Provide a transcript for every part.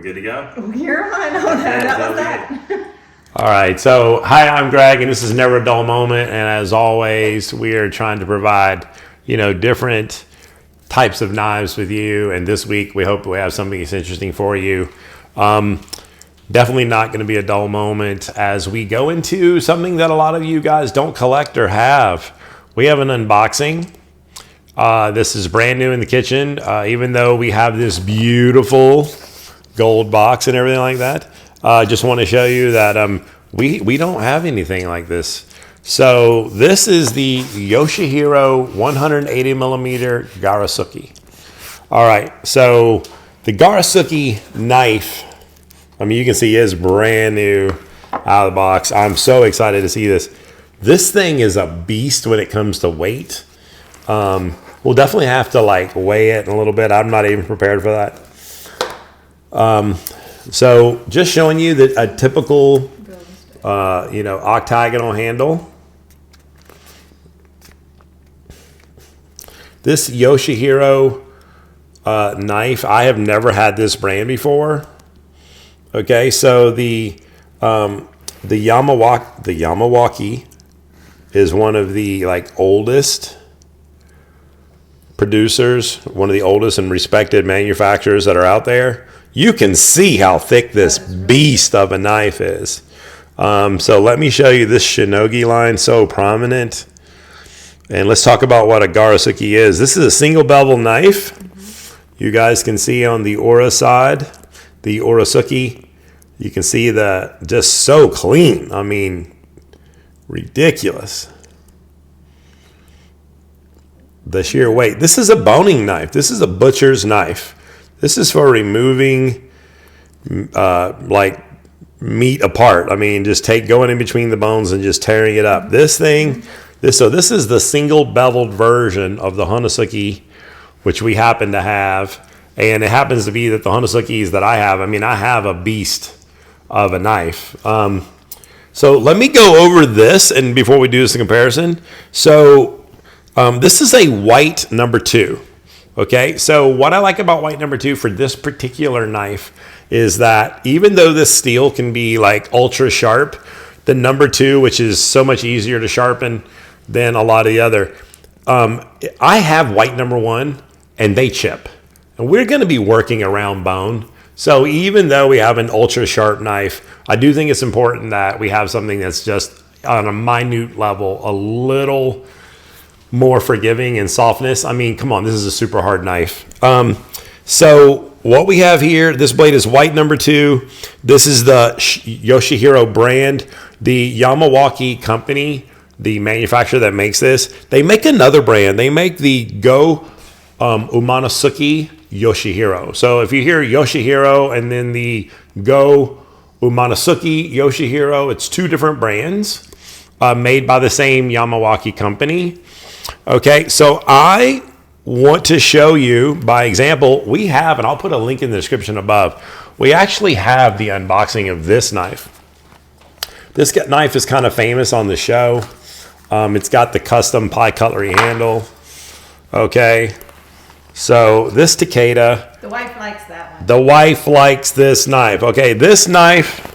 We good to go? You're on. Oh, that was that. All right. So, hi, I'm Greg, and this is Never a Dull Moment. And as always, we are trying to provide, different types of knives with you. And this week, we hope we have something that's interesting for you. Definitely not going to be a dull moment as we go into something that a lot of you guys don't collect or have. We have an unboxing. This is brand new in the kitchen, even though we have this beautiful gold box and everything like that. Just want to show you that we don't have anything like this. So this is the Yoshihiro 180 millimeter Garasuki. All right, so the Garasuki knife, you can see is brand new out of the box. I'm so excited to see this. This thing is a beast when it comes to weight. We'll definitely have to weigh it in a little bit. I'm not even prepared for that. So just showing you that a typical, octagonal handle. This Yoshihiro knife, I have never had this brand before. Okay, so the Yamawaki is one of the oldest producers, one of the oldest and respected manufacturers that are out there. You can see how thick this beast of a knife is. So let me show you this Shirogami line, so prominent. And let's talk about what a Garasuki is. This is a single bevel knife. You guys can see on the Ora side, the Orasuki, you can see that just so clean. I mean, ridiculous. The sheer weight. This is a boning knife. This is a butcher's knife. This is for removing meat apart. Just going in between the bones and just tearing it up. This is the single beveled version of the Hanasuki, which we happen to have. And it happens to be that the Hanasukis that I have, I have a beast of a knife. So let me go over this, and before we do this in comparison. So this is a white number 2. Okay, so what I like about white number 2 for this particular knife is that even though this steel can be ultra sharp, the number 2, which is so much easier to sharpen than a lot of the other, I have white number 1 and they chip. And we're going to be working around bone. So even though we have an ultra sharp knife, I do think it's important that we have something that's just on a minute level, a little more forgiving in softness. Come on, this is a super hard knife. So what we have here, this blade is white number 2. This is the Yoshihiro brand. The Yamawaki company, the manufacturer that makes this, they make another brand. They make the Go UMANOSUKE Yoshihiro. So if you hear Yoshihiro and then the Go UMANOSUKE Yoshihiro, it's 2 different brands made by the same Yamawaki company. Okay, so I want to show you by example, we have, and I'll put a link in the description above, we actually have the unboxing of this knife. This knife is kind of famous on the show. It's got the custom pie cutlery handle. Okay, so this Takeda. The wife likes that one. The wife likes this knife. Okay, this knife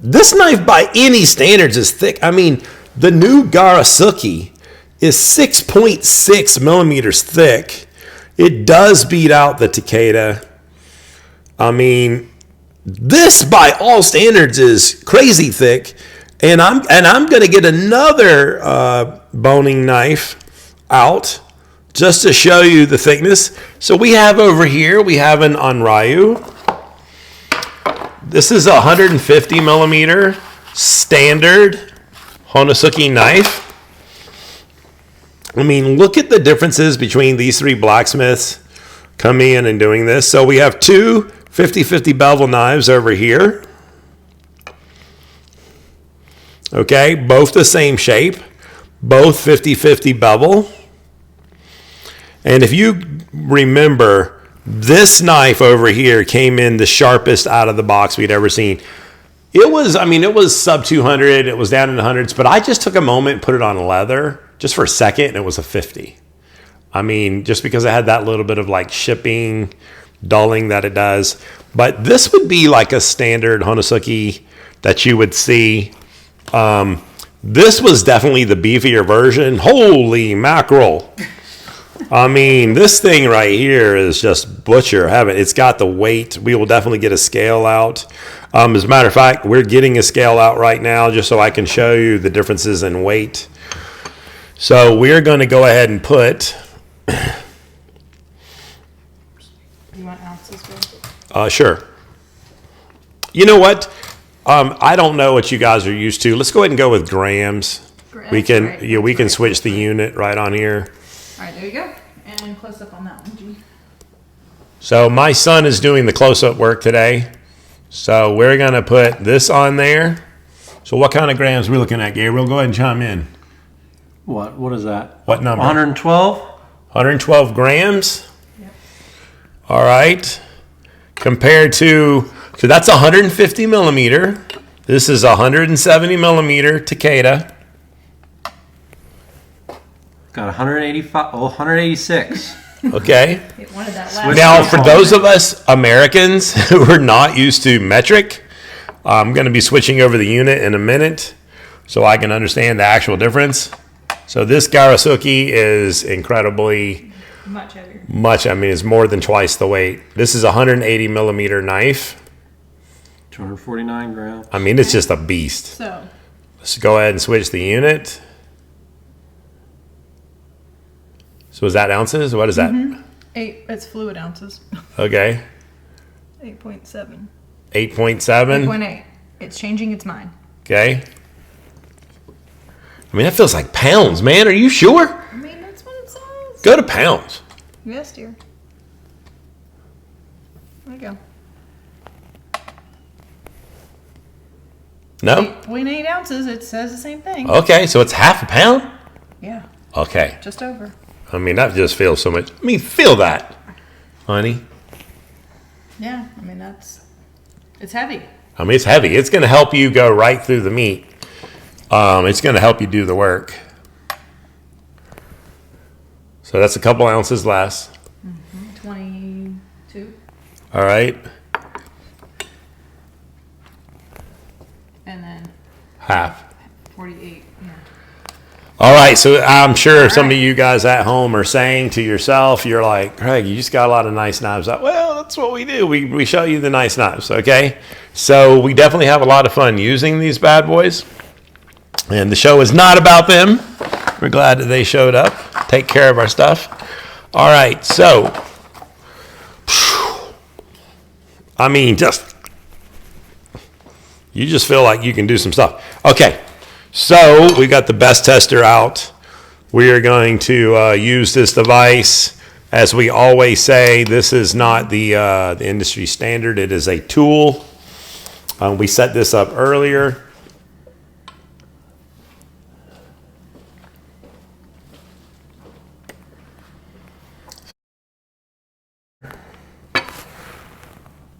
by any standards is thick. The new Garasuki is 6.6 millimeters thick. It does beat out the Takeda. This by all standards is crazy thick. And I'm going to get another boning knife out just to show you the thickness. So we have over here, we have an Onryu. This is a 150 millimeter standard Hanasuki knife. Look at the differences between these 3 blacksmiths coming in and doing this. So we have 2 50-50 bevel knives over here. Okay, both the same shape, both 50-50 bevel. And if you remember, this knife over here came in the sharpest out of the box we'd ever seen. It was sub 200, it was down in the hundreds, but I just took a moment and put it on leather just for a second, and it was a 50. Just because it had that little bit of shipping, dulling that it does. But this would be like a standard Honosuke that you would see. This was definitely the beefier version. Holy mackerel. I mean, this thing right here is just butcher heaven. It's got the weight. We will definitely get a scale out. As a matter of fact, we're getting a scale out right now just so I can show you the differences in weight. So we're going to go ahead and put... You want ounces? Sure. You know what? I don't know what you guys are used to. Let's go ahead and go with grams. We can, right. Yeah, we can switch the unit right on here. All right, there you go. And close up on that one, G. So my son is doing the close-up work today. So we're going to put this on there. So what kind of grams are we looking at, Gabriel? Go ahead and chime in. What is that? What number? 112? 112 grams. Yep. All right. Compared to, so that's 150 millimeter. This is 170 millimeter Takeda. Got 186. Okay. It wanted that last Now, one. for those of us Americans who are not used to metric, I'm going to be switching over the unit in a minute so I can understand the actual difference. So this Garasuki is incredibly much heavier. I mean, it's more than twice the weight. This is a 180 millimeter knife. 249 grams. I mean, it's just a beast. So Let's go ahead and switch the unit. So is that ounces? What is that? it's fluid ounces. Okay. 8.7. 8.7. 8.8. It's changing its mind. Okay. I mean, that feels like pounds, man. Are you sure? I mean, that's what it says. Go to pounds. Yes, dear. There you go. No? 8.8 ounces. It says the same thing. Okay, so it's half a pound? Yeah. Okay. Just over. I mean, that just feels so much. I mean, feel that, honey. Yeah. I mean, it's heavy. I mean, it's heavy. It's going to help you go right through the meat. It's going to help you do the work. So that's a couple ounces less. 22. All right. And then Half. 48. Yeah. All right. So I'm sure some of you guys at home are saying to yourself, you're like, Craig, you just got a lot of nice knives. Well, that's what we do. We show you the nice knives. Okay. So we definitely have a lot of fun using these bad boys. And the show is not about them. We're glad that they showed up. Take care of our stuff. All right, so, I mean, you just feel like you can do some stuff. Okay, so we got the best tester out. We are going to use this device. As we always say, this is not the industry standard. It is a tool. We set this up earlier.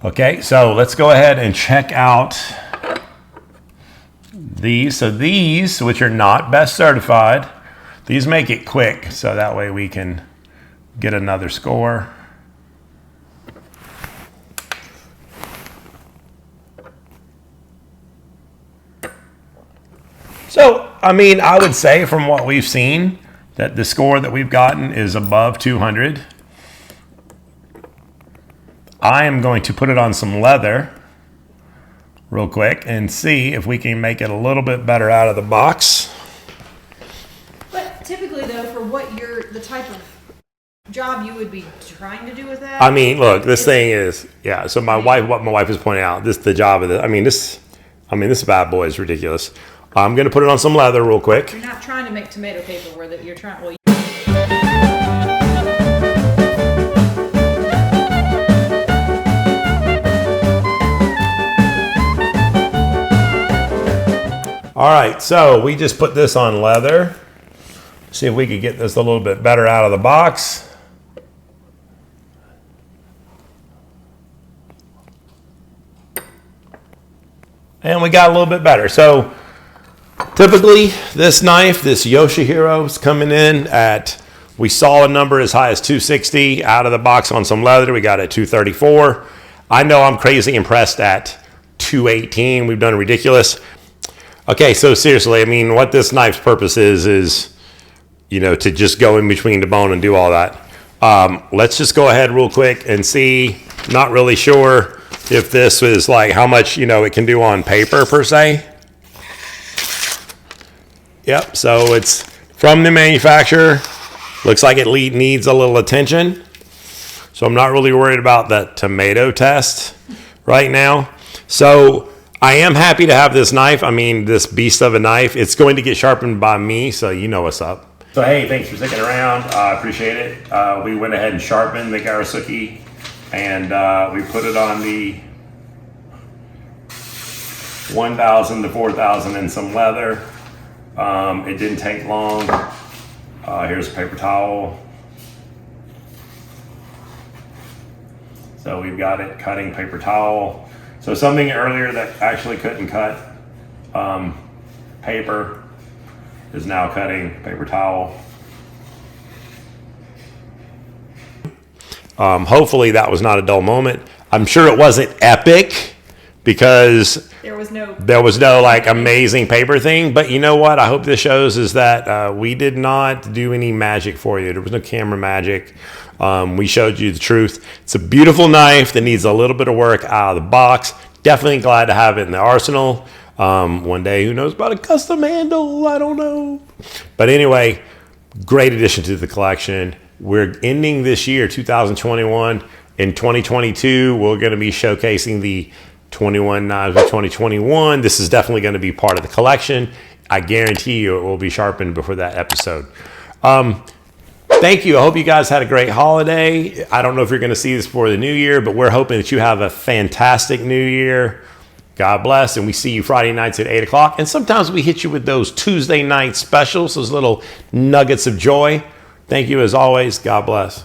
Okay, so let's go ahead and check out these. So these, which are not best certified, these make it quick, so that way we can get another score. So, I mean, I would say from what we've seen that the score that we've gotten is above 200. I am going to put it on some leather real quick and see if we can make it a little bit better out of the box. But typically, though, for what the type of job you would be trying to do with that. I mean, look, this thing is, yeah. So what my wife is pointing out, the job of this bad boy is ridiculous. I'm going to put it on some leather real quick. You're not trying to make tomato paper where that you're trying. Well, all right, so we just put this on leather. See if we could get this a little bit better out of the box. And we got a little bit better. So typically this knife, this Yoshihiro, is coming in at, we saw a number as high as 260 out of the box on some leather. We got it at 234. I know I'm crazy impressed at 218. We've done ridiculous. Okay, so seriously, I mean, what this knife's purpose is, you know, to just go in between the bone and do all that. Let's just go ahead real quick and see. Not really sure if this is like how much, you know, it can do on paper per se. Yep, so it's from the manufacturer. Looks like it needs a little attention. So I'm not really worried about that tomato test right now. So I am happy to have this knife. I mean, this beast of a knife. It's going to get sharpened by me, so you know what's up. So hey, thanks for sticking around. I appreciate it. We went ahead and sharpened the Garasuki, and we put it on the 1,000 to 4,000 in some leather. It didn't take long. Here's a paper towel. So we've got it cutting paper towel. So something earlier that actually couldn't cut paper is now cutting paper towel. Hopefully that was not a dull moment. I'm sure it wasn't epic because there was no like amazing paper thing. But you know what? I hope this shows is that we did not do any magic for you. There was no camera magic. We showed you the truth. It's a beautiful knife that needs a little bit of work out of the box. Definitely glad to have it in the arsenal. One day, who knows about a custom handle? I don't know. But anyway, great addition to the collection. We're ending this year, 2021. In 2022, we're going to be showcasing the 21 knives of 2021. This is definitely going to be part of the collection. I guarantee you it will be sharpened before that episode. Thank you. I hope you guys had a great holiday. I don't know if you're going to see this before the new year, but we're hoping that you have a fantastic new year. God bless. And we see you Friday nights at 8 o'clock. And sometimes we hit you with those Tuesday night specials, those little nuggets of joy. Thank you as always. God bless.